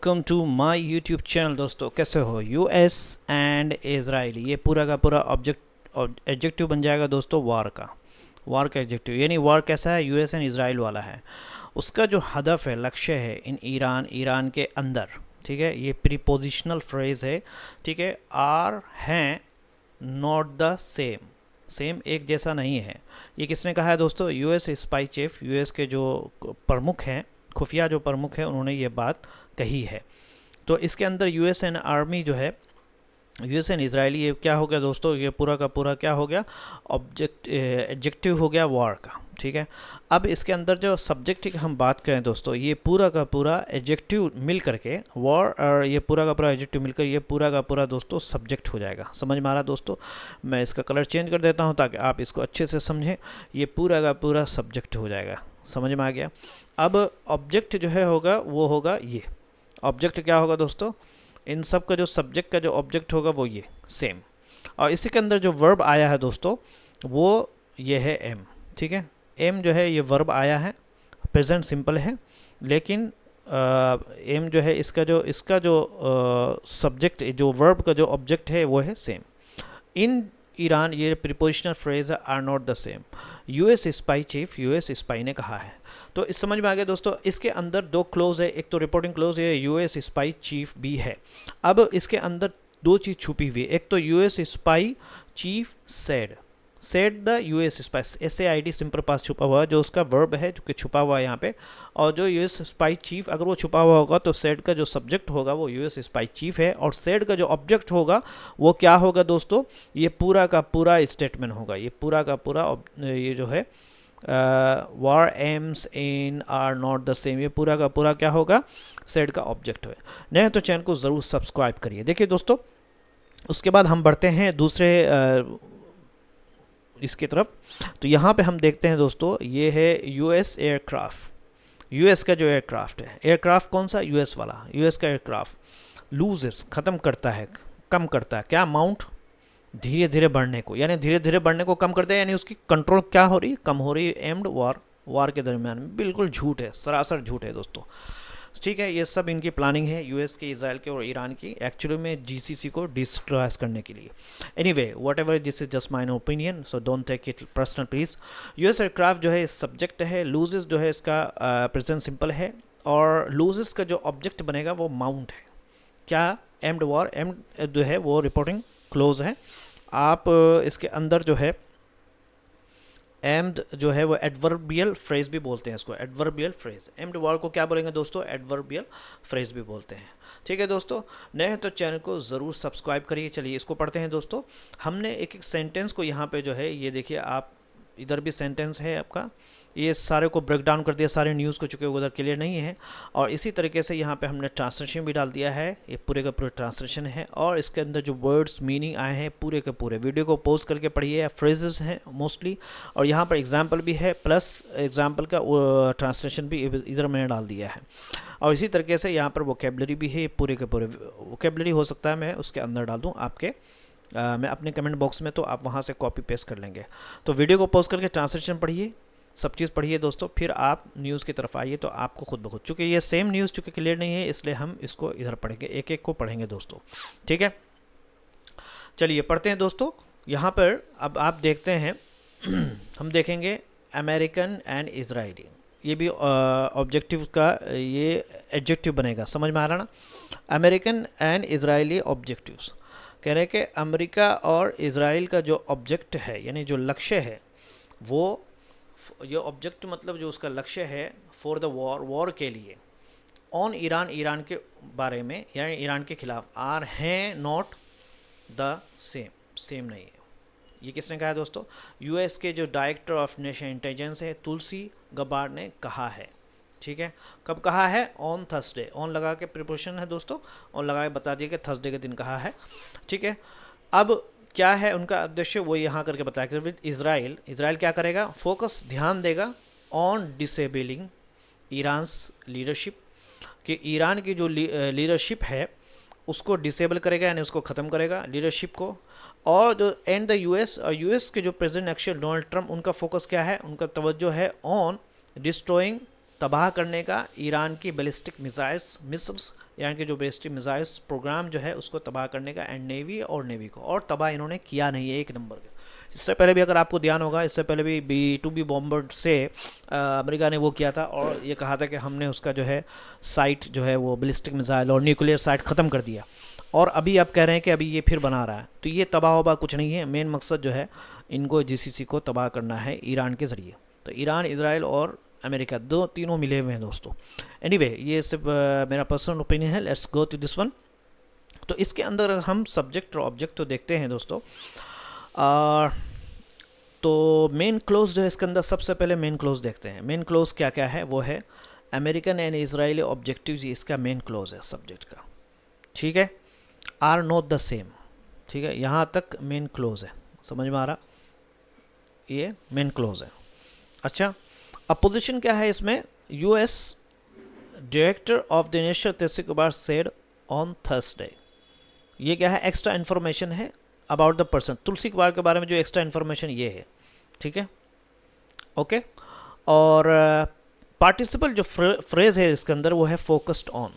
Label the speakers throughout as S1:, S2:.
S1: Welcome to my YouTube channel. दोस्तों कैसे हो? यूएस एंड इजराइल, ये पूरा का पूरा एडजेक्टिव बन जाएगा दोस्तों वार का एडजेक्टिव। यानी वार कैसा है? यूएस एंड इजराइल वाला है। उसका जो हदफ है, लक्ष्य है इन ईरान के अंदर, ठीक है। ये प्रीपोजिशनल फ्रेज है, ठीक है। आर हैं नॉट द सेम, सेम एक जैसा नहीं है। ये किसने कहा है दोस्तों? यूएस स्पाई चीफ, यूएस के जो प्रमुख हैं, खुफिया जो प्रमुख हैं, उन्होंने ये बात कही है। तो इसके अंदर यूएसएन आर्मी जो है, यूएसएन इजरायली, ये क्या हो गया दोस्तों? ये पूरा का पूरा क्या हो गया? एडजेक्टिव हो गया वार का, ठीक है। अब इसके अंदर जो सब्जेक्ट की हम बात करें दोस्तों, ये पूरा का पूरा एडजेक्टिव मिल करके वार, और ये पूरा का पूरा एडजेक्टिव मिलकर ये पूरा का पूरा दोस्तों सब्जेक्ट हो जाएगा। समझ में आ रहा दोस्तों? मैं इसका कलर चेंज कर देता हूँ ताकि आप इसको अच्छे से समझें। ये पूरा का पूरा सब्जेक्ट हो जाएगा। समझ में आ गया? अब ऑब्जेक्ट जो है होगा वो होगा ये। ऑब्जेक्ट क्या होगा दोस्तों? इन सब का जो सब्जेक्ट का जो ऑब्जेक्ट होगा वो ये सेम। और इसी के अंदर जो वर्ब आया है दोस्तों, वो ये है एम, ठीक है। एम जो है ये वर्ब आया है, प्रेजेंट सिंपल है, लेकिन एम जो है इसका जो सब्जेक्ट, जो वर्ब का जो ऑब्जेक्ट है वो है सेम। इन ईरान ये prepositional phrase are not the same. US spy chief, US spy ने कहा है। तो इस समझ में आ गया दोस्तों। इसके अंदर दो क्लोज है, एक तो रिपोर्टिंग क्लोज है, यूएस स्पाई चीफ भी है। अब इसके अंदर दो चीज़ छुपी हुई है। एक तो US spy chief said the US spy, SAID simple पास छुपा हुआ है, जो उसका वर्ब है जो कि छुपा हुआ है यहाँ पे। और जो यूएस स्पाई चीफ, अगर वो छुपा हुआ होगा तो सेड का जो सब्जेक्ट होगा वो यूएस स्पाई चीफ है, और सेड का जो ऑब्जेक्ट होगा वो क्या होगा दोस्तों? ये पूरा का पूरा स्टेटमेंट होगा। ये पूरा का पूरा ये जो है war aims in are not the same, ये पूरा का पूरा क्या होगा? सेड का ऑब्जेक्ट है। नहीं तो चैनल को ज़रूर सब्सक्राइब करिए। देखिए दोस्तों, उसके बाद हम बढ़ते हैं दूसरे इसकी तरफ। तो यहाँ पे हम देखते हैं दोस्तों, ये है यूएस एयरक्राफ्ट। यूएस का जो एयरक्राफ्ट है, एयरक्राफ्ट कौन सा? यूएस वाला। यूएस का एयरक्राफ्ट लूजेस, ख़त्म करता है, कम करता है क्या? अमाउंट, धीरे धीरे बढ़ने को, यानी धीरे धीरे बढ़ने को कम करते हैं, यानी उसकी कंट्रोल क्या हो रही है? कम हो रही है। एम्ड वार के दरमियान में। बिल्कुल झूठ है, सरासर झूठ है दोस्तों, ठीक है। ये सब इनकी प्लानिंग है, यूएस के, इजराइल के और ईरान की, एक्चुअली में जीसीसी को डिस्ट्रॉय करने के लिए। Anyway, whatever, this is just my opinion, so don't take it personal please. US aircraft जो है सब्जेक्ट है, लूजेस जो है इसका प्रेजेंट सिंपल है, और लूजेस का जो ऑब्जेक्ट बनेगा वो माउंट है। क्या? एम्ड वार, एम्ड जो है वो रिपोर्टिंग क्लोज है। आप इसके अंदर जो है एम्ड जो है वो एडवर्बियल फ्रेज भी बोलते हैं इसको, एडवर्बियल फ्रेज। एम्ड वर्ब को क्या बोलेंगे दोस्तों? एडवर्बियल फ्रेज भी बोलते हैं, ठीक है दोस्तों। नए हैं तो चैनल को ज़रूर सब्सक्राइब करिए। चलिए इसको पढ़ते हैं दोस्तों। हमने एक एक सेंटेंस को यहाँ पे जो है, ये देखिए आप, इधर भी सेंटेंस है आपका, ये सारे को ब्रेक डाउन कर दिया, सारे न्यूज़ को, चुके उधर क्लियर नहीं है। और इसी तरीके से यहाँ पे हमने ट्रांसलेशन भी डाल दिया है, ये पूरे का पूरे ट्रांसलेशन है। और इसके अंदर जो वर्ड्स मीनिंग आए हैं पूरे के पूरे, वीडियो को पॉज करके पढ़िए, फ्रेजेस हैं मोस्टली। और यहाँ पर एग्जाम्पल भी है, प्लस एग्जाम्पल का ट्रांसलेशन भी इधर मैंने डाल दिया है। और इसी तरीके से यहाँ पर वोकेबलरी भी है, पूरे के पूरे वोकेबलरी हो सकता है मैं उसके अंदर डाल दूँ आपके, मैं अपने कमेंट बॉक्स में, तो आप वहाँ से कॉपी पेस्ट कर लेंगे। तो वीडियो को पॉज करके ट्रांसलेशन पढ़िए, सब चीज़ पढ़िए दोस्तों, फिर आप न्यूज़ की तरफ आइए, तो आपको खुद ब खुद, चूँकि ये सेम न्यूज़ चूँकि क्लियर नहीं है, इसलिए हम इसको इधर पढ़ेंगे, एक एक को पढ़ेंगे दोस्तों, ठीक है। चलिए पढ़ते हैं दोस्तों। यहाँ पर अब आप देखते हैं हम देखेंगे अमेरिकन एंड इजरायली, ये भी ऑब्जेक्टिव का ये एडजेक्टिव बनेगा। समझ में आ रहा ना? अमेरिकन एंड इजरायली ऑब्जेक्टिव्स, कह रहे हैं कि अमेरिका और इजराइल का जो ऑब्जेक्ट है, यानी जो लक्ष्य है, वो, ये ऑब्जेक्ट मतलब जो उसका लक्ष्य है, फॉर द वॉर के लिए, ऑन ईरान, ईरान के बारे में, यानी ईरान के खिलाफ, आर हैं नॉट द सेम नहीं है। ये किसने कहा है दोस्तों? यूएस के जो डायरेक्टर ऑफ नेशनल इंटेलिजेंस है, तुलसी गबार्ड ने कहा है, ठीक है। कब कहा है? ऑन थर्सडे, ऑन लगा के प्रिपोजिशन है दोस्तों, ऑन लगा के बता दिया कि थर्सडे के दिन कहा है, ठीक है। अब क्या है उनका उद्देश्य, वो यहाँ करके बताया कि इजराइल क्या करेगा? फोकस, ध्यान देगा ऑन डिसेबलिंग ईरान्स लीडरशिप, कि ईरान की जो लीडरशिप है उसको डिसेबल करेगा, यानी उसको ख़त्म करेगा लीडरशिप को। और जो एंड द यूएस, और यूएस के जो प्रेसिडेंट एक्चुअल डोनाल्ड ट्रम्प, उनका फोकस क्या है? उनका तवज्जो है ऑन डिस्ट्रॉइंग तबाह करने का ईरान की बैलिस्टिक मिसाइल्स ईरान के जो बैलिस्टिक मिसाइल्स प्रोग्राम जो है उसको तबाह करने का, एंड नेवी को, और तबाह इन्होंने किया नहीं है एक नंबर का। इससे पहले भी अगर आपको ध्यान होगा, इससे पहले भी B-2B बॉम्बर से अमेरिका ने वो किया था और ये कहा था कि हमने उसका जो है साइट जो है वो बैलिस्टिक मिसाइल और न्यूक्लियर साइट ख़त्म कर दिया, और अभी आप कह रहे हैं कि अभी ये फिर बना रहा है। तो ये तबाह वबाह कुछ नहीं है, मेन मकसद जो है इनको GCC को तबाह करना है ईरान के ज़रिए। तो ईरान, इजराइल और अमेरिका तीनों मिले हुए हैं दोस्तों। एनीवे ये सिर्फ मेरा पर्सनल ओपिनियन है। Let's go to this one. तो इसके अंदर हम सब्जेक्ट और ऑब्जेक्ट तो देखते हैं दोस्तों। तो मेन क्लोज जो है इसके अंदर, सबसे पहले मेन क्लोज देखते हैं। मेन क्लोज क्या क्या है, वो है अमेरिकन एंड इजरायली ऑब्जेक्टिव्स, इसका मेन क्लोज है सब्जेक्ट का, ठीक है। आर नॉट द सेम, ठीक है, यहाँ तक मेन क्लोज है, समझ में आ रहा, ये मेन क्लोज है। अच्छा, अपोजिशन क्या है इसमें, US director of the national Tulsi Kumar said on Thursday. ये क्या है, एक्स्ट्रा इन्फॉर्मेशन है अबाउट द पर्सन, तुलसी कुमार के बारे में जो एक्स्ट्रा इन्फॉर्मेशन ये है, ठीक है, ओके। और पार्टिसिपल जो फ्रेज है इसके अंदर वो है फोकस्ड ऑन,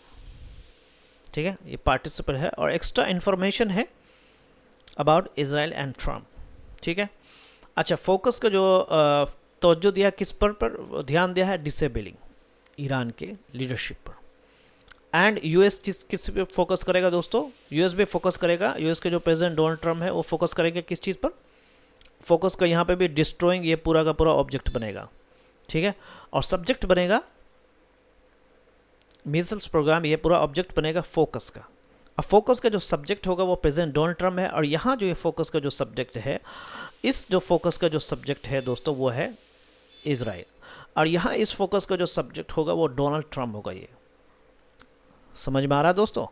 S1: ठीक है, ये पार्टिसिपल है, और एक्स्ट्रा इन्फॉर्मेशन है अबाउट इजराइल एंड ट्रम्प, ठीक है। अच्छा, फोकस का जो तवज्जो दिया किस पर ध्यान दिया है, डिसेबलिंग ईरान के लीडरशिप पर। एंड US किस पे फोकस करेगा दोस्तों, US पे फोकस करेगा, US के जो प्रेसिडेंट डोनाल्ड ट्रम्प है वो फोकस करेंगे किस चीज़ पर, फोकस का यहाँ पे भी डिस्ट्रॉइंग, ये पूरा का पूरा ऑब्जेक्ट बनेगा, ठीक है, और सब्जेक्ट बनेगा मिसाइल्स प्रोग्राम, ये पूरा ऑब्जेक्ट बनेगा फोकस का। अब फोकस का जो सब्जेक्ट होगा वो प्रेसिडेंट डोनाल्ड ट्रम्प है, और यहाँ जो ये फोकस का जो सब्जेक्ट है, इस जो फोकस का जो सब्जेक्ट है दोस्तों वो है इजराइल, और यहाँ इस फोकस का जो सब्जेक्ट होगा वो डोनाल्ड ट्रम्प होगा। ये समझ में आ रहा है दोस्तों।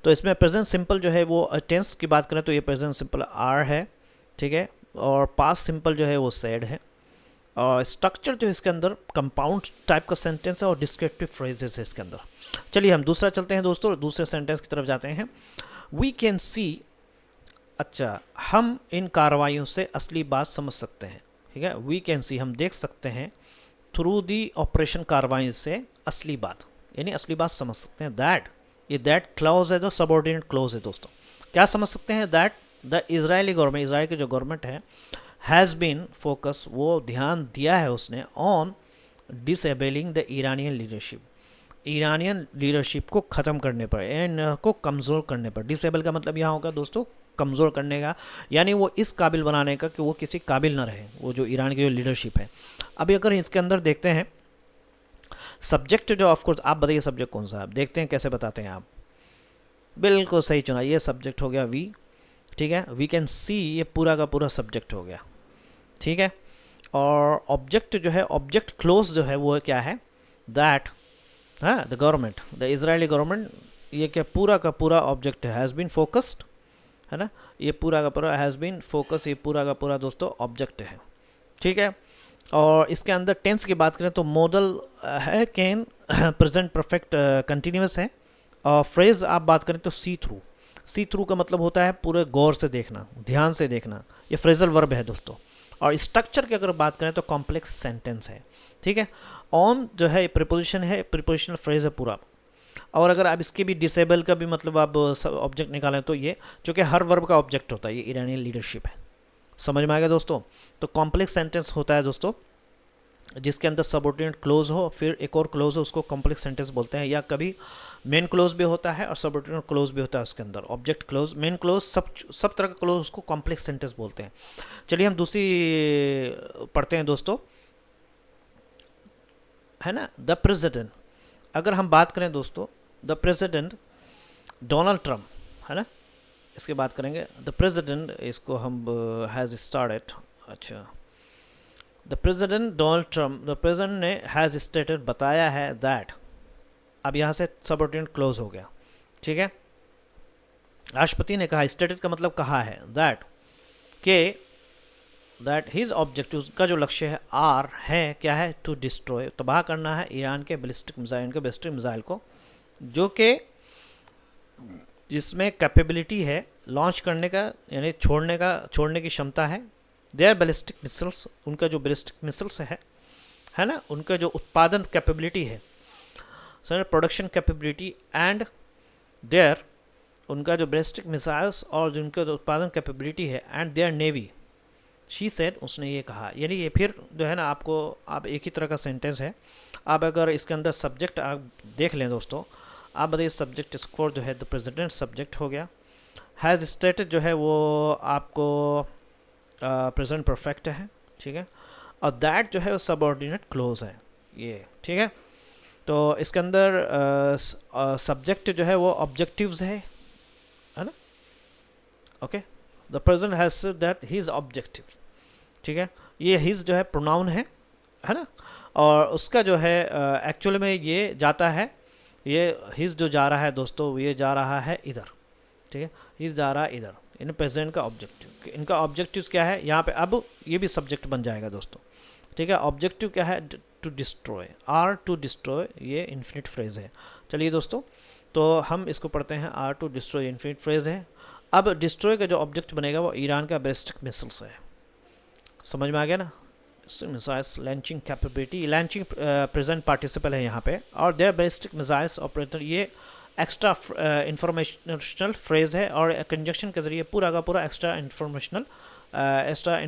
S1: तो इसमें प्रेजेंट सिंपल जो है वो टेंस की बात करें तो ये प्रेजेंट सिंपल आर है, ठीक है, और पास्ट सिंपल जो है वो सेड है, और स्ट्रक्चर जो है इसके अंदर कंपाउंड टाइप का सेंटेंस है और डिस्क्रिप्टिव फ्रेजेस है इसके अंदर। चलिए हम दूसरा चलते हैं दोस्तों, दूसरे सेंटेंस की तरफ जाते हैं। वी कैन सी, अच्छा, हम इन कार्रवाइयों से असली बात समझ सकते हैं, ठीक है, वी कैन सी, हम देख सकते हैं, थ्रू दी ऑपरेशन कार्रवाई से असली बात, यानी असली बात समझ सकते हैं। दैट, ये दैट क्लॉज है जो सबऑर्डिनेट क्लॉज है दोस्तों। क्या समझ सकते हैं, that the Israeli government, Israel की जो गवर्नमेंट है, हैज़ बीन फोकस, वो ध्यान दिया है उसने, on disabling the Iranian leadership, Iranian leadership को ख़त्म करने पर, एंड को कमज़ोर करने पर। डिसेबल का मतलब यहाँ होगा दोस्तों कमज़ोर करने का, यानी वो इस काबिल बनाने का कि वो किसी काबिल ना रहे, वो जो ईरान की जो लीडरशिप है। अभी अगर इसके अंदर देखते हैं सब्जेक्ट जो, ऑफकोर्स आप बताइए सब्जेक्ट कौन सा है, आप देखते हैं कैसे बताते हैं आप, बिल्कुल सही चुना, ये सब्जेक्ट हो गया वी, ठीक है, वी कैन सी, ये पूरा का पूरा सब्जेक्ट हो गया, ठीक है। और ऑब्जेक्ट जो है, ऑब्जेक्ट क्लोज जो है वो क्या है, दैट, हाँ, the government, the Israeli government, ये क्या पूरा का पूरा ऑब्जेक्ट हैज़ बीन फोकस्ड, है ना, ये पूरा का पूरा हैज़ बीन फोकस, ये पूरा का पूरा दोस्तों ऑब्जेक्ट है, ठीक है। और इसके अंदर टेंस की बात करें तो मॉडल है कैन, प्रेजेंट परफेक्ट कंटिन्यूस है, और फ्रेज आप बात करें तो सी थ्रू, सी थ्रू का मतलब होता है पूरे गौर से देखना, ध्यान से देखना, ये फ्रेजल वर्ब है दोस्तों। और स्ट्रक्चर की अगर बात करें तो कॉम्प्लेक्स सेंटेंस है, ठीक है। ऑन जो है प्रीपोजिशन है, प्रीपोजिशनल फ्रेज है पूरा। और अगर आप इसके भी डिसेबल का भी मतलब आप ऑब्जेक्ट निकालें तो ये, चूँकि हर वर्ब का ऑब्जेक्ट होता है, ये ईरानियन लीडरशिप है, समझ में आ गया दोस्तों। तो कॉम्प्लेक्स सेंटेंस होता है दोस्तों जिसके अंदर सबऑर्डिनेट क्लोज हो, फिर एक और क्लोज हो, उसको कॉम्प्लेक्स सेंटेंस बोलते हैं, या कभी मेन क्लोज भी होता है और सबऑर्डिनेट क्लोज भी होता है उसके अंदर, ऑब्जेक्ट क्लोज, मेन क्लोज, सब तरह का क्लोज, उसको कॉम्प्लेक्स सेंटेंस बोलते हैं। चलिए हम दूसरी पढ़ते हैं दोस्तों, है ना, द प्रेसिडेंट, अगर हम बात करें दोस्तों, द प्रेसिडेंट डोनाल्ड ट्रम्प, है ना, इसकी बात करेंगे, द प्रेसिडेंट, इसको हम हैज़ स्टार्टेड, अच्छा, the president Donald Trump, the president ने हैज़ स्टेटेड, बताया है, दैट, अब यहाँ से सबऑर्डिनेट क्लोज हो गया, ठीक है। राष्ट्रपति ने कहा, स्टेटेड का मतलब कहा है, दैट के, दैट हिज ऑब्जेक्टिव का जो लक्ष्य है, आर है, क्या है, टू डिस्ट्रॉय, तबाह करना है ईरान के बैलिस्टिक मिसाइल को, जो कि जिसमें कैपेबिलिटी है लॉन्च करने का, यानी छोड़ने की क्षमता है, देयर बैलिस्टिक मिसाइल्स, उनका जो बैलिस्टिक मिसाइल्स है, है ना, उनका जो उत्पादन कैपेबिलिटी है, sir production capability and there, उनका जो बैलिस्टिक मिसाइल्स और जो उनका जो उत्पादन कैपेबिलिटी है and their navy, she said, उसने ये कहा। यानी ये फिर जो है ना, आपको आप एक ही तरह का सेंटेंस है। आप अगर इसके अंदर सब्जेक्ट आप देख लें दोस्तों, आप बताइए सब्जेक्ट स्कोर जो है द प्रेसिडेंट सब्जेक्ट हो गया, हैज़ स्टेटेड जो है वो आपको प्रेजेंट परफेक्ट है, ठीक है, और दैट जो है वो सबऑर्डिनेट क्लोज है ये, ठीक है। तो इसके अंदर सब्जेक्ट जो है वो ऑब्जेक्टिव्स है ना, okay. The present has said that he is objective, ठीक है। ये हिज जो है प्रोनाउन है ना, और उसका जो है एक्चुअल में ये जाता है, ये हिज जो जा रहा है दोस्तों, ये जा रहा है इधर, ठीक है, हिज जा रहा है इधर, इन प्रेजेंट का ऑब्जेक्टिव, इनका ऑब्जेक्टिव क्या है यहाँ पे, अब ये भी सब्जेक्ट बन जाएगा दोस्तों, ठीक है। ऑब्जेक्टिव क्या है, to destroy, are to destroy, ये इन्फिनिट फ्रेज है। चलिए दोस्तों, तो हम इसको पढ़ते हैं, are to destroy infinite phrase है। अब डिस्ट्रॉय का जो ऑब्जेक्ट बनेगा वो ईरान का बैलिस्टिक मिसाइल्स है, समझ में आ गया ना, missiles launching capability, launching present participle है यहाँ पे, और देयर बैलिस्टिक मिसाइल्स ऑपरेटर, ये एक्स्ट्रा इंफॉर्मेशनल फ्रेज है, और कंजक्शन के जरिए पूरा का पूरा extra informational extra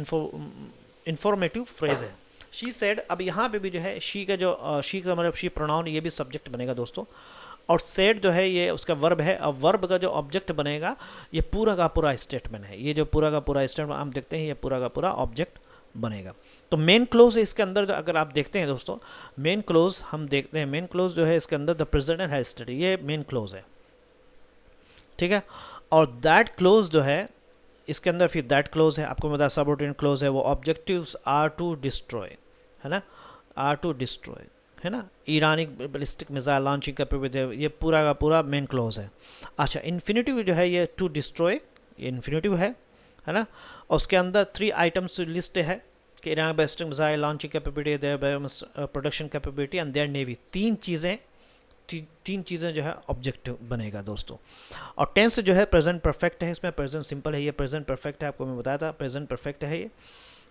S1: informative phrase है। शी सेड, अब यहाँ पे भी जो है शी का जो शी का मतलब शी प्रोनाउन, ये भी सब्जेक्ट बनेगा दोस्तों, और सेड जो है ये उसका वर्ब है, और वर्ब का जो ऑब्जेक्ट बनेगा ये पूरा का पूरा स्टेटमेंट है, ये जो पूरा का पूरा स्टेटमेंट हम देखते हैं ये पूरा का पूरा ऑब्जेक्ट बनेगा। तो मेन क्लोज है इसके अंदर, जो अगर आप देखते हैं दोस्तों मेन क्लोज हम देखते हैं, मेन क्लोज जो है इसके अंदर द प्रेसिडेंट हैज स्टडी, ये मेन क्लोज है, ठीक है। और दैट क्लोज जो है इसके अंदर फिर दैट क्लोज है, आपको बताया सबऑर्डिनेट क्लोज है, वो ऑब्जेक्टिव्स आर टू डिस्ट्रॉय, है ना, आर टू डिस्ट्रॉय, है ना, ईरानी बैलिस्टिक मिसाइल लॉन्चिंग कैपेबिलिटी, ये पूरा का पूरा मेन क्लोज है। अच्छा, इन्फिनिटिव जो है ये टू डिस्ट्रॉय, ये इन्फिनिटिव है ना, और उसके अंदर 3 आइटम्स लिस्ट है कि Iran ballistic missile launching capability, their production capability and their navy, तीन चीज़ें जो है ऑब्जेक्टिव बनेगा दोस्तों। और टेंस जो है प्रेजेंट परफेक्ट है, इसमें प्रेजेंट सिंपल है, ये प्रेजेंट परफेक्ट है, आपको मैं बताया था प्रेजेंट परफेक्ट है ये,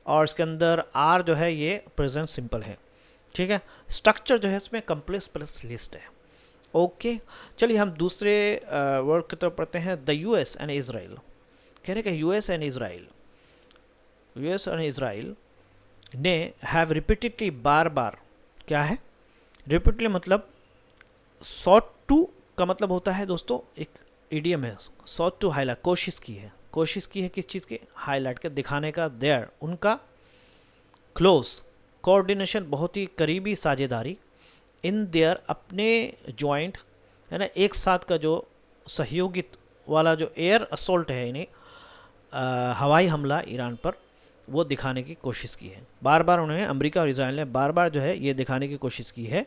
S1: और इसके अंदर आर जो है ये प्रेजेंट सिंपल है, ठीक है। स्ट्रक्चर जो है इसमें कम्प्लेक्स प्लस लिस्ट है, ओके। चलिए हम दूसरे वर्ड की तरफ पढ़ते हैं, द यूएस एंड इजराइल, कह रहे कि यूएस एंड इजराइल ने हैव रिपीटेडली, बार बार, क्या है रिपीटेडली, मतलब सॉट टू का मतलब होता है दोस्तों, एक इडियम है, सॉट टू हाईलाइट, कोशिश की है किस चीज़ के, हाईलाइट के, दिखाने का, देयर उनका, क्लोज कोऑर्डिनेशन, बहुत ही करीबी साझेदारी, इन देयर अपने जॉइंट, है ना, एक साथ का जो सहयोगित वाला जो एयर असोल्ट है, इन्हें हवाई हमला ईरान पर, वो दिखाने की कोशिश की है। बार बार उन्हें, अमेरिका और इजराइल ने बार बार जो है ये दिखाने की कोशिश की है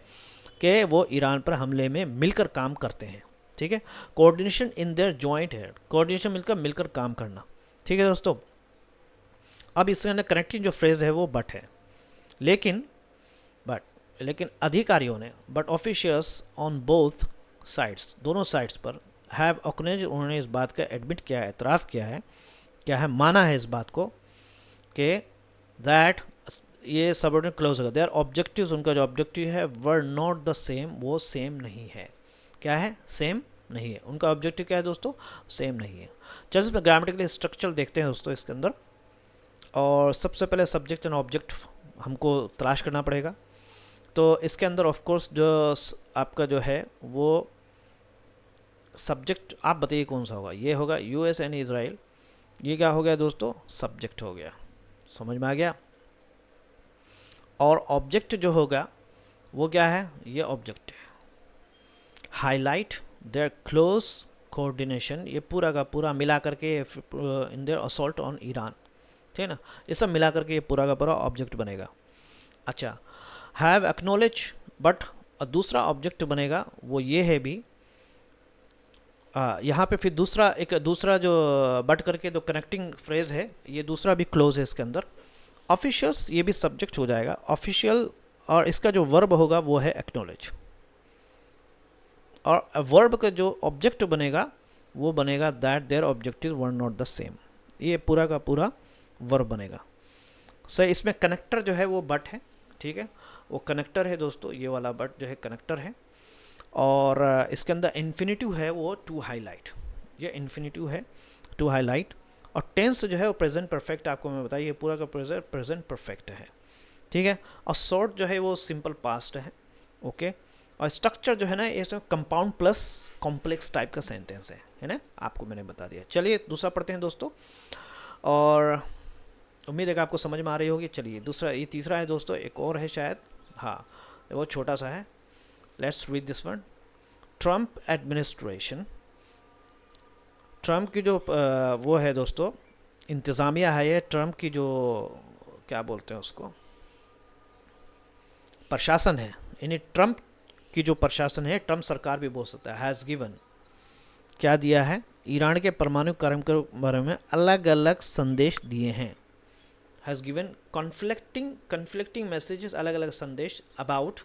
S1: कि वो ईरान पर हमले में मिलकर काम करते हैं, ठीक है। कोऑर्डिनेशन इन देयर जॉइंट है, कोऑर्डिनेशन मिलकर काम करना, ठीक है दोस्तों। अब इसके अंदर कनेक्टिंग जो फ्रेज है वो बट है, लेकिन अधिकारियों ने, but officials on both sides, दोनों साइड्स पर, हैव ऑकनेज, उन्होंने इस बात का एडमिट किया है, एतराफ़ किया है, क्या है, माना है इस बात को कि दैट ये सबऑर्डिनेट क्लोज होगा, देयर ऑब्जेक्टिव्स, उनका जो ऑब्जेक्टिव है, वर नॉट द सेम, वो सेम नहीं है, क्या है, सेम नहीं है, उनका ऑब्जेक्टिव क्या है दोस्तों, सेम नहीं है। चलिए इसमें ग्रामेटिकली स्ट्रक्चर देखते हैं दोस्तों इसके अंदर, और सबसे पहले सब्जेक्ट एंड ऑब्जेक्ट हमको तलाश करना पड़ेगा। तो इसके अंदर ऑफ कोर्स जो आपका जो है वो सब्जेक्ट, आप बताइए कौन सा होगा, ये होगा यूएस एंड इजराइल, ये क्या हो गया दोस्तों, सब्जेक्ट हो गया, समझ में आ गया। और ऑब्जेक्ट जो होगा वो क्या है, ये ऑब्जेक्ट है, हाईलाइट देयर क्लोज कोऑर्डिनेशन, ये पूरा का पूरा मिला करके, in their assault on Iran, ठीक है ना, ये सब मिला करके ये पूरा का पूरा ऑब्जेक्ट बनेगा। अच्छा, हैव एक्नॉलेज, बट दूसरा ऑब्जेक्ट बनेगा वो ये है भी, यहाँ पे फिर दूसरा जो बट करके जो कनेक्टिंग फ्रेज है, ये दूसरा भी क्लोज है इसके अंदर। ऑफिशियल्स, ये भी सब्जेक्ट हो जाएगा ऑफिशियल, और इसका जो वर्ब होगा वो है एक्नॉलेज, और वर्ब का जो ऑब्जेक्ट बनेगा वो बनेगा that there objective were not the same, ये पूरा का पूरा वर्ब बनेगा। सर इसमें कनेक्टर जो है वो बट है, ठीक है, वो कनेक्टर है दोस्तों, ये वाला बट जो है कनेक्टर है। और इसके अंदर इन्फिनेटिव है वो टू हाईलाइट, ये इन्फिनेटिव है टू हाईलाइट। और टेंस जो है वो प्रेजेंट परफेक्ट, आपको मैं बताइए पूरा का प्रेजेंट परफेक्ट है, ठीक है। और शॉर्ट जो है वो सिंपल पास्ट है, ओके। और स्ट्रक्चर जो है ना ये कंपाउंड प्लस कॉम्प्लेक्स टाइप का सेंटेंस है ना, आपको मैंने बता दिया। चलिए दूसरा पढ़ते हैं दोस्तों, और उम्मीद है कि आपको समझ में आ रही होगी। चलिए दूसरा, ये तीसरा है दोस्तों, एक और है शायद, हाँ वो छोटा सा है। Let's read this one. Trump administration, Trump की जो वो है दोस्तों इंतज़ामिया है, ये ट्रम्प की जो क्या बोलते हैं उसको, प्रशासन है, यानी ट्रम्प की जो प्रशासन है, ट्रम्प सरकार भी बोल सकता है, हैज़ गिवन, क्या दिया है, ईरान के परमाणु कार्यक्रम के बारे में अलग अलग संदेश दिए हैं। हैज़ गिवन कन्फ्लिक्टिंग मैसेजेस, अलग अलग संदेश अबाउट,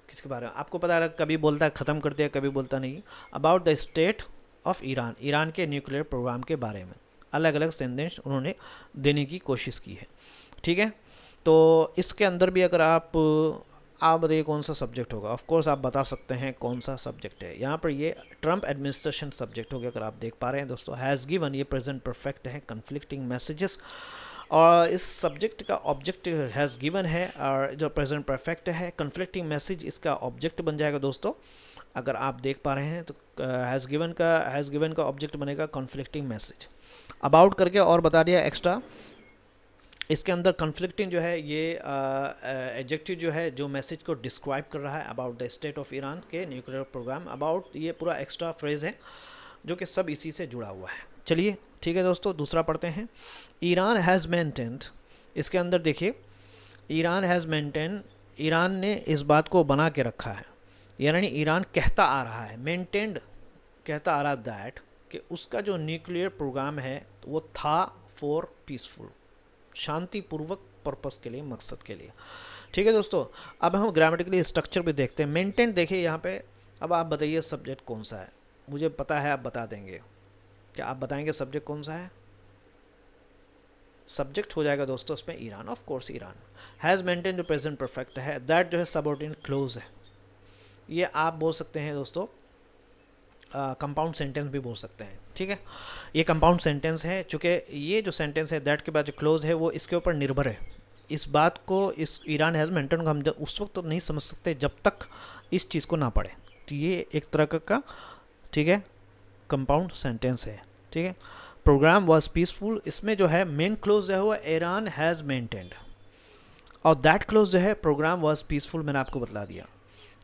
S1: किसके बारे में, आपको पता है कभी बोलता है ख़त्म कर दिया, कभी बोलता नहीं, about the state of Iran, Iran के न्यूक्लियर प्रोग्राम के बारे में अलग अलग संदेश उन्होंने देने की कोशिश की है, ठीक है। तो इसके अंदर भी अगर आप बताइए कौन सा सब्जेक्ट होगा, ऑफ कोर्स आप बता सकते हैं कौन सा सब्जेक्ट है। यहाँ पर ये ट्रम्प एडमिनिस्ट्रेशन सब्जेक्ट हो गया, अगर आप देख पा रहे हैं दोस्तों। हैज़ गिवन ये प्रेजेंट परफेक्ट है, कन्फ्लिक्टिंग मैसेजेस, और इस सब्जेक्ट का ऑब्जेक्ट हैज़ गिवन है, और जो प्रेजेंट परफेक्ट है, कन्फ्लिक्टिंग मैसेज इसका ऑब्जेक्ट बन जाएगा दोस्तों। अगर आप देख पा रहे हैं तो हैज़ गिवन का ऑब्जेक्ट बनेगा कन्फ्लिक्टिंग मैसेज। अबाउट करके और बता दिया एक्स्ट्रा, इसके अंदर कन्फ्लिक्टिंग जो है ये एडजेक्टिव जो है जो मैसेज को डिस्क्राइब कर रहा है about the state of Iran के न्यूक्लियर प्रोग्राम, अबाउट ये पूरा एक्स्ट्रा फ्रेज है जो कि सब इसी से जुड़ा हुआ है। चलिए ठीक है दोस्तों, दूसरा पढ़ते हैं। ईरान हैज़ मेंटेन्ड, इसके अंदर देखिए ईरान हैज़ मेंटेन, ईरान ने इस बात को बना के रखा है, यानी ईरान कहता आ रहा है, मेंटेन्ड कहता आ रहा दैट कि उसका जो न्यूक्लियर प्रोग्राम है वो था फॉर पीसफुल, शांतिपूर्वक पर्पस के लिए, मकसद के लिए, ठीक है दोस्तों। अब हम ग्रामेटिकली स्ट्रक्चर भी देखते हैं। मेंटेन देखिए यहाँ पे, अब आप बताइए सब्जेक्ट कौन सा है, मुझे पता है आप बता देंगे, क्या आप बताएंगे सब्जेक्ट कौन सा है? सब्जेक्ट हो जाएगा दोस्तों उसमें Iran, of course Iran. Has maintain जो प्रेजेंट परफेक्ट है, दैट जो है सबऑर्डिनेट क्लोज है, ये आप बोल सकते हैं दोस्तों कंपाउंड सेंटेंस भी बोल सकते हैं, ठीक है। ये कंपाउंड सेंटेंस है, चूँकि ये जो सेंटेंस है दैट के बाद जो क्लोज है वो इसके ऊपर निर्भर है। इस बात को, इस ईरान हैज़ मेंटेन को हम उस वक्त तो नहीं समझ सकते जब तक इस चीज़ को ना पढ़े, तो ये एक तरह का ठीक है कंपाउंड सेंटेंस है, ठीक है। प्रोग्राम वॉज पीसफुल, इसमें जो है मेन क्लोज जो है वो ईरान हैज़ मेंटेन्ड, और दैट क्लोज जो है प्रोग्राम वॉज पीसफुल, मैंने आपको बता दिया,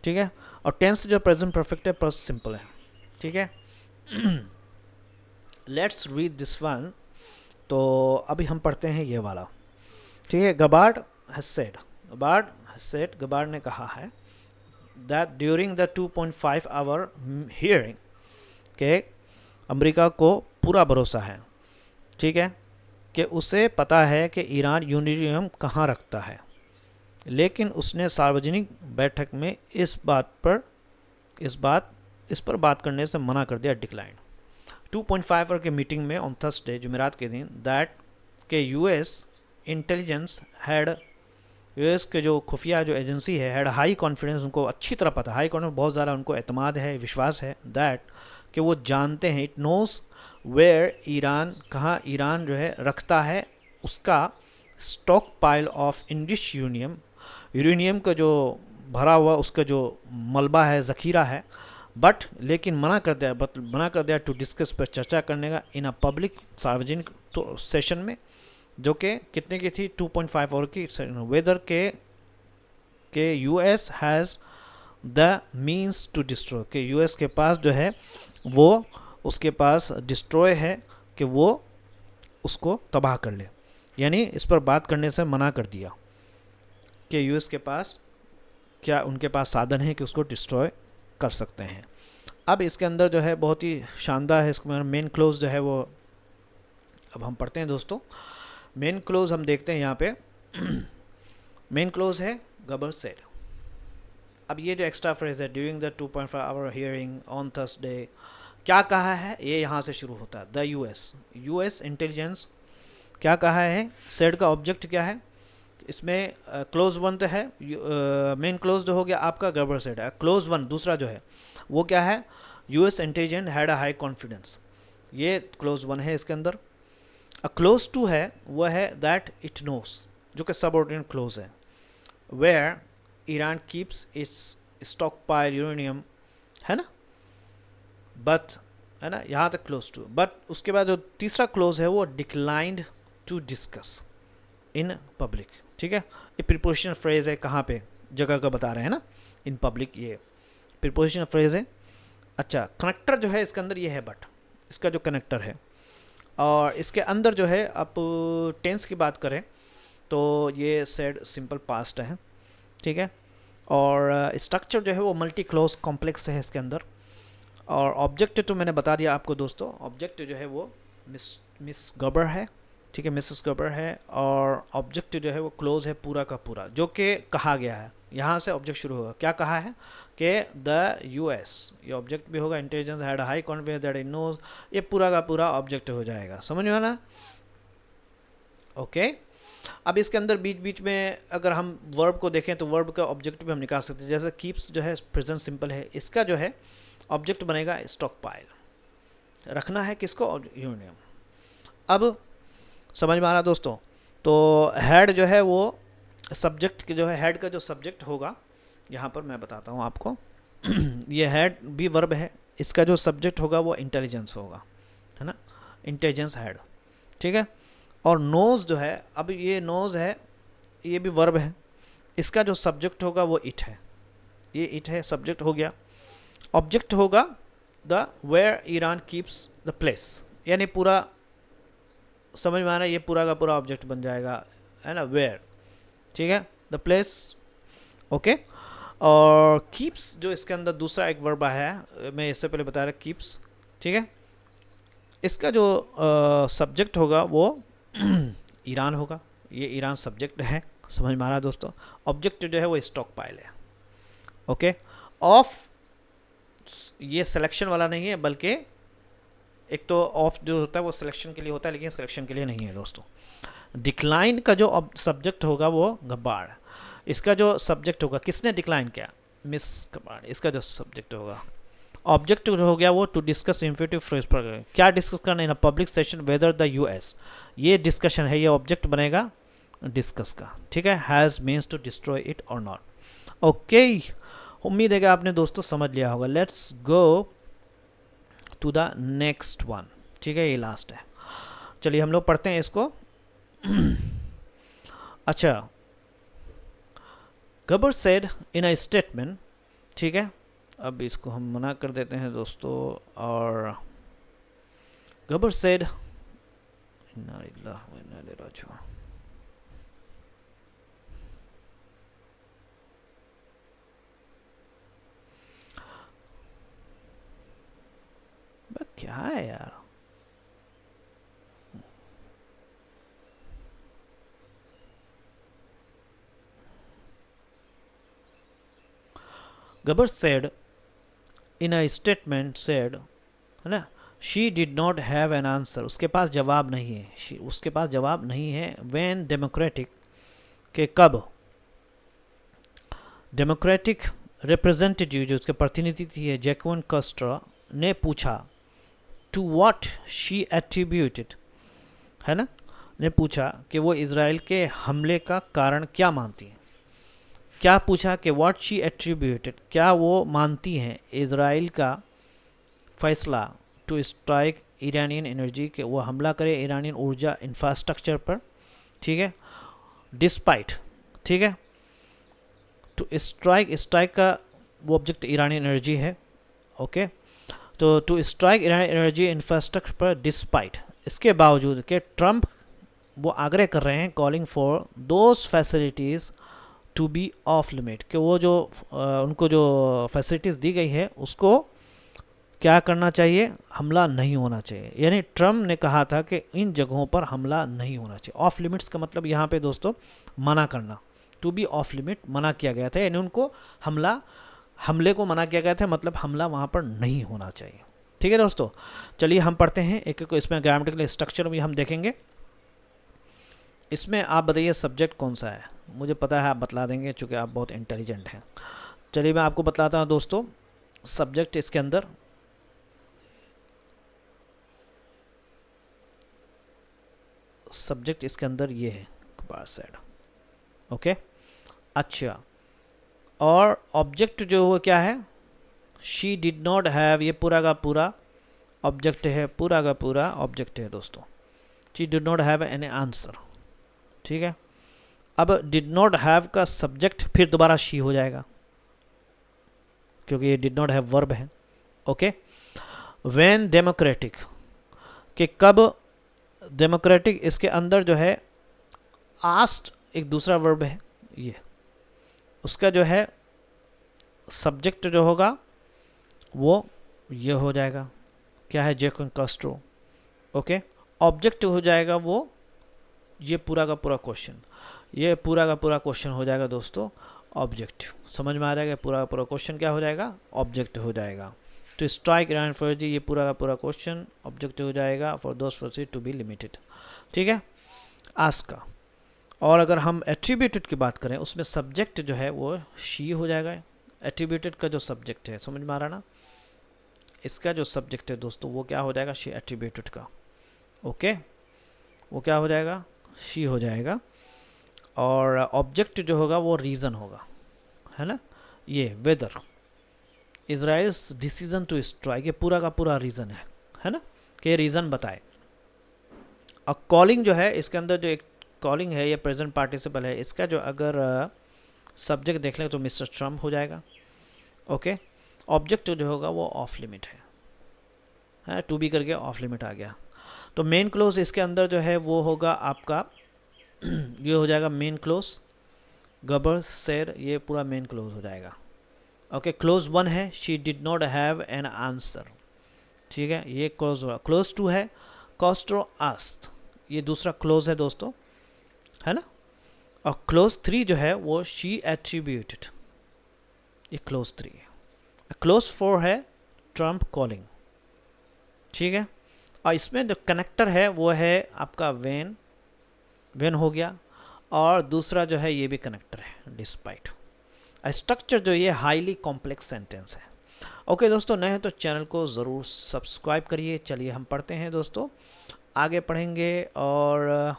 S1: ठीक है। और टेंस जो प्रेजेंट परफेक्ट है प्लस सिंपल है, ठीक है। लेट्स रीड दिस वन, तो अभी हम पढ़ते हैं ये वाला, ठीक है। गबार्ड हैज सेड, गबार्ड ने कहा है that during the 2.5 hour hearing, के अमेरिका को पूरा भरोसा है, ठीक है, कि उसे पता है कि ईरान यूरेनियम कहाँ रखता है, लेकिन उसने सार्वजनिक बैठक में इस पर बात करने से मना कर दिया, डिक्लाइन। 2.5 आवर के मीटिंग में ऑन थर्सडे, जुमेरात के दिन, दैट के यूएस इंटेलिजेंस हैड, यूएस के जो खुफिया जो एजेंसी है, हैड हाई कॉन्फिडेंस, उनको अच्छी तरह पता, हाई कॉन्फिडेंस बहुत ज़्यादा उनको एतमाद है, विश्वास है, दैट कि वो जानते हैं, इट नोज वेयर ईरान, कहाँ ईरान जो है रखता है उसका स्टॉक पाइल ऑफ इंडिश यूरेनियम का जो भरा हुआ उसका जो मलबा है, ज़ख़ीरा है, बट लेकिन मना कर दिया टू डिस्कस, पर चर्चा करने का, इन अ पब्लिक, सार्वजनिक तो सेशन में, जो कि कितने की थी 2.5 आवर की, वेदर के US has the means to destroy, के यूएस के पास जो है वो उसके पास डिस्ट्रॉय है कि वो उसको तबाह कर ले, यानी इस पर बात करने से मना कर दिया कि यूएस के पास क्या उनके पास साधन है कि उसको डिस्ट्रॉय कर सकते हैं। अब इसके अंदर जो है बहुत ही शानदार है, इसको मेन क्लोज जो है वो अब हम पढ़ते हैं दोस्तों। मेन क्लोज हम देखते हैं यहाँ पे मेन क्लोज है गबर सेड। अब ये जो एक्स्ट्रा फ्रेज है during the 2.5 hour hearing on Thursday, क्या कहा है, ये यहाँ से शुरू होता है। द यूएस इंटेलिजेंस क्या कहा है, सेड का ऑब्जेक्ट क्या है, इसमें क्लोज वन तो है, मेन क्लोज हो गया आपका गबर सेड है। क्लोज वन दूसरा जो है वो क्या है, US intelligence had a high confidence, ये क्लोज वन है इसके अंदर। क्लोज टू है वो है दैट इट नोस, जो कि सबऑर्डिनेट क्लोज है, where Iran keeps its stockpile uranium, है ना, बट, है ना, यहाँ तक क्लोज टू। बट उसके बाद जो तीसरा क्लोज है वो declined to discuss in public, ठीक है। ये प्रीपोजिशनल फ्रेज है, कहाँ पे, जगह का बता रहे हैं ना, इन पब्लिक, ये प्रीपोजिशनल फ्रेज है। अच्छा, कनेक्टर जो है इसके अंदर ये है बट, इसका जो कनेक्टर है, और इसके अंदर जो है आप टेंस की बात करें तो ये सेड सिंपल पास्ट है, ठीक है। और स्ट्रक्चर जो है वो मल्टी क्लोज कॉम्प्लेक्स है इसके अंदर। और ऑब्जेक्ट तो मैंने बता दिया आपको दोस्तों, ऑब्जेक्ट जो है वो मिस गबर है, ठीक है, मिसेस गबर है। और ऑब्जेक्ट जो है वो क्लोज है पूरा का पूरा, जो कि कहा गया है, यहाँ से ऑब्जेक्ट शुरू होगा। क्या कहा है कि द यूएस, ये ऑब्जेक्ट भी होगा, intelligence had high confidence that it knows, ये पूरा का पूरा ऑब्जेक्ट हो जाएगा, समझ में आना, ओके। अब इसके अंदर बीच बीच में अगर हम वर्ब को देखें तो वर्ब का ऑब्जेक्ट भी हम निकाल सकते हैं। जैसे कीप्स जो है प्रेजेंट सिंपल है, इसका जो है ऑब्जेक्ट बनेगा स्टॉक पाइल, रखना है किसको, यूरेनियम। अब समझ में आ रहा दोस्तों, तो हेड जो है वो सब्जेक्ट जो है, हेड का जो सब्जेक्ट होगा, यहाँ पर मैं बताता हूँ आपको ये हेड भी वर्ब है, इसका जो सब्जेक्ट होगा वो इंटेलिजेंस होगा, है ना, इंटेलिजेंस हेड, ठीक है। और नोज जो है, अब ये नोज है, ये भी वर्ब है, इसका जो सब्जेक्ट होगा वो इट है, ये इट है, सब्जेक्ट हो गया। ऑब्जेक्ट होगा the where Iran keeps the place, यानी पूरा समझ में आ रहा है, ये पूरा का पूरा ऑब्जेक्ट बन जाएगा, है ना, वेयर, ठीक है, द प्लेस, ओके। और कीप्स जो इसके अंदर दूसरा एक वर्ब आया है, मैं इससे पहले बता रहा कीप्स, ठीक है, इसका जो सब्जेक्ट होगा वो ईरान होगा, ये ईरान सब्जेक्ट है, समझ में आ रहा है दोस्तों। ऑब्जेक्ट जो है वो स्टॉक पाइल है, ओके। ऑफ, ये सिलेक्शन वाला नहीं है, बल्कि एक तो ऑफ जो होता है वो सिलेक्शन के लिए होता है, लेकिन सिलेक्शन के लिए नहीं है दोस्तों। डिक्लाइन का जो सब्जेक्ट होगा वो गब्बार, इसका जो सब्जेक्ट होगा, किसने डिक्लाइन किया, मिस गब्बार, इसका जो सब्जेक्ट होगा। ऑब्जेक्ट जो हो गया वो टू डिस्कस इंफिनिटिव फ्रेज पर, क्या डिस्कस करना in a public session whether the US, ये डिस्कशन है, ये ऑब्जेक्ट बनेगा डिस्कस का, ठीक है। Has means to destroy it और नॉट, ओके। उम्मीद है कि आपने दोस्तों समझ लिया होगा। Let's go to the next one, ठीक है, ये लास्ट है, चलिए हम लोग पढ़ते हैं इसको। अच्छा, गबर सेड इन अ स्टेटमेंट, ठीक है, अब इसको हम मना कर देते हैं दोस्तों। और गबर सेड, क्या है यार, Gabbard said in a statement said, है ना, she did not have an answer, उसके पास जवाब नहीं है, उसके पास जवाब नहीं है। व्हेन डेमोक्रेटिक, के कब, डेमोक्रेटिक रिप्रेजेंटेटिव जो उसके प्रतिनिधि थी जैक्विन कस्टर ने पूछा, टू व्हाट शी एट्रीब्यूटेड, है ना, ने पूछा कि वो इज़राइल के हमले का कारण क्या मानती हैं। क्या पूछा कि व्हाट शी एट्रीब्यूटेड, क्या वो मानती हैं इज़राइल का फैसला टू स्ट्राइक ईरानियन एनर्जी, के वो हमला करे ईरानियन ऊर्जा इंफ्रास्ट्रक्चर पर, ठीक है, डिस्पाइट, ठीक है, टू स्ट्राइक, स्ट्राइक का वो ऑब्जेक्ट ईरानियन एनर्जी है, ओके। तो to strike Iranian energy infrastructure पर डिस्पाइट, इसके बावजूद कि ट्रंप वो आग्रह कर रहे हैं, calling for those facilities to be off limit, कि वो जो उनको जो फैसिलिटीज़ दी गई है उसको क्या करना चाहिए, हमला नहीं होना चाहिए। यानी ट्रम्प ने कहा था कि इन जगहों पर हमला नहीं होना चाहिए। ऑफ लिमिट्स का मतलब यहाँ पे दोस्तों मना करना, टू बी ऑफ लिमिट, मना किया गया था, यानी उनको हमले को मना किया गया था, मतलब हमला वहाँ पर नहीं होना चाहिए, ठीक है दोस्तों। चलिए हम पढ़ते हैं एक एक, इसमें ग्रामेटिकल स्ट्रक्चर भी हम देखेंगे। इसमें आप बताइए सब्जेक्ट कौन सा है। मुझे पता है आप बतला देंगे चूँकि आप बहुत इंटेलिजेंट हैं। चलिए मैं आपको बतलाता हूँ दोस्तों, सब्जेक्ट इसके अंदर ये है बार साइड। ओके, अच्छा, और ऑब्जेक्ट जो वो क्या है, शी डिड नॉट हैव, ये पूरा का पूरा ऑब्जेक्ट है, पूरा का पूरा ऑब्जेक्ट है दोस्तों। She did not have any answer, ठीक है। अब डिड नॉट हैव का सब्जेक्ट फिर दोबारा शी हो जाएगा, क्योंकि ये डिड नॉट हैव वर्ब है। ओके, व्हेन डेमोक्रेटिक, कि कब डेमोक्रेटिक, इसके अंदर जो है आस्ट एक दूसरा वर्ब है, ये उसका जो है सब्जेक्ट जो होगा वो ये हो जाएगा, क्या है, जैकन कास्ट्रो। ओके, ऑब्जेक्ट हो जाएगा वो ये पूरा का पूरा क्वेश्चन, ये पूरा का पूरा क्वेश्चन हो जाएगा दोस्तों ऑब्जेक्ट। समझ में आ जाएगा, पूरा का पूरा क्वेश्चन क्या हो जाएगा, ऑब्जेक्ट हो जाएगा। टू स्ट्राइक ईरान फौजी, ये पूरा का पूरा क्वेश्चन ऑब्जेक्ट हो जाएगा। फॉर दोस फौजी टू बी लिमिटेड, ठीक है, आस्क का। और अगर हम एट्रीब्यूटेड की बात करें, उसमें सब्जेक्ट जो है वो शी हो जाएगा। एट्रीब्यूटेड का जो सब्जेक्ट है, समझ में आ रहा ना, इसका जो सब्जेक्ट है दोस्तों वो क्या हो जाएगा, शी एट्रीब्यूटेड का। ओके, वो क्या हो जाएगा, शी हो जाएगा। और ऑब्जेक्ट जो होगा वो रीज़न होगा, है ना। ये whether Israel's decision to strike, ये पूरा का पूरा रीज़न है ना, कि रीज़न बताए। और कॉलिंग जो है, इसके अंदर जो एक कॉलिंग है, ये प्रेजेंट पार्टिसिपल है, इसका जो अगर सब्जेक्ट देख लें तो मिस्टर ट्रम्प हो जाएगा। ओके, ऑब्जेक्ट जो होगा वो ऑफ लिमिट है, टू बी करके ऑफ लिमिट आ गया। तो मेन क्लोज इसके अंदर जो है वो होगा आपका ये हो जाएगा मेन क्लोज, गबर सेड, ये पूरा मेन क्लोज हो जाएगा। ओके, क्लोज 1 है, she did not have an answer, ठीक है, ये क्लोज हुआ। क्लोज 2 है, कॉस्ट्रो आस्ट, ये दूसरा क्लोज है दोस्तों, है ना। और क्लोज 3 जो है वो शी एट्रीब्यूटेड, ये क्लोज 3 है। क्लोज 4 है ट्रम्प कॉलिंग, ठीक है। और इसमें जो कनेक्टर है वो है आपका वेन हो गया, और दूसरा जो है ये भी कनेक्टर है, डिस्पाइट। स्ट्रक्चर जो ये हाईली कॉम्प्लेक्स सेंटेंस है। ओके दोस्तों, नए हैं तो चैनल को ज़रूर सब्सक्राइब करिए। चलिए हम पढ़ते हैं दोस्तों, आगे पढ़ेंगे। और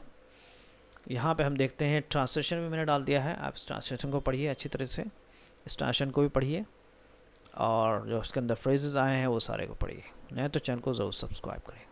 S1: यहाँ पे हम देखते हैं ट्रांसलेशन भी मैंने डाल दिया है, आप इस ट्रांसलेशन को पढ़िए अच्छी तरह से, इस ट्रांसलेशन को भी पढ़िए, और जो उसके अंदर फ्रेजेस आए हैं वो सारे को पढ़िए। नए तो चैनल को ज़रूर सब्सक्राइब करिए।